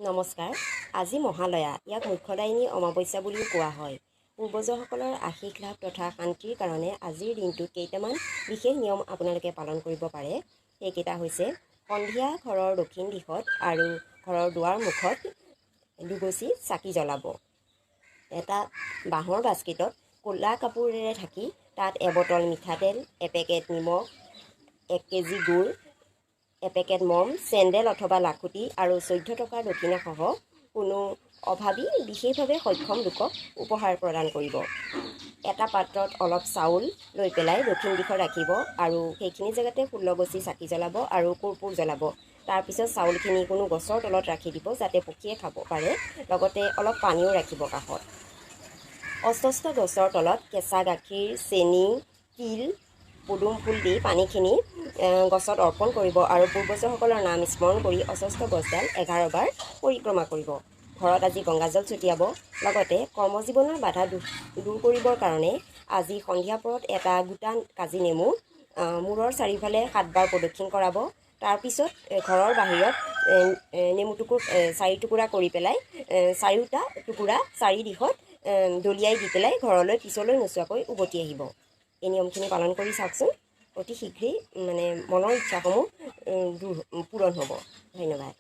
নমস্কাৰ। আজি মহালয়া, ইয়াক মুখ্যদায়িনী অমাৱস্যা বুলিও কোৱা হয়। পূৰ্বজসকলৰ আশীষ লাভ তথা শান্তিৰ কাৰণে আজিৰ দিনটোত কেইটামান বিশেষ নিয়ম আপোনালোকে পালন কৰিব পাৰে। সেইকেইটা হৈছে সন্ধিয়া ঘৰৰ দক্ষিণ দিশত আৰু ঘৰৰ দুৱাৰ মুখত দুগছি চাকি জ্বলাব। এটা বাঁহৰ বাস্কেটত ক'লা কাপোৰেৰে ঢাকি তাত এবটল মিঠাতেল, এপেকেট নিমখ, 1 কেজি গুড়, এপেকেট মম, চেণ্ডেল অথবা লাখুটি আৰু 14 টকাৰ দক্ষিণাসহ কোনো অভাৱী বিশেষভাৱে সক্ষম লোকক উপহাৰ প্ৰদান কৰিব। এটা পাত্ৰত অলপ চাউল লৈ পেলাই দক্ষিণ দিশত ৰাখিব আৰু সেইখিনি জেগাতে 16 গছি চাকি জ্বলাব আৰু কৰ্পূৰ জ্বলাব। তাৰপিছত চাউলখিনি কোনো গছৰ তলত ৰাখি দিব যাতে পক্ষীয়ে খাব পাৰে, লগতে অলপ পানীও ৰাখিব কাষত। অস্বস্থ গছৰ তলত কেঁচা গাখীৰ, চেনি, তিল, পদুম ফুল দি পানীখিনি গছত অৰ্পণ কৰিব আৰু পূৰ্বজসকলৰ নাম স্মৰণ কৰি অস্বস্থ গছডাল 11 বাৰ পৰিক্ৰমা কৰিব। ঘৰত আজি গংগাজল ছটিয়াব। লগতে কৰ্মজীৱনৰ বাধা দূৰ কৰিবৰ কাৰণে আজি সন্ধিয়া পৰত এটা গোটা কাজি নেমু মূৰৰ চাৰিওফালে 7 বাৰ প্ৰদক্ষিণ কৰাব। তাৰপিছত ঘৰৰ বাহিৰত নেমুটুকুৰ 4 টুকুৰা কৰি পেলাই 4টা টুকুৰা 4 দিশত দলিয়াই দি পেলাই ঘৰলৈ পিছলৈ নোচোৱাকৈ উভতি আহিব। এই নিয়মখিনি পালন কৰি চাওকচোন, অতি শীঘ্ৰেই মনৰ ইচ্ছাসমূহ পূৰণ হ'ব। ধন্যবাদ।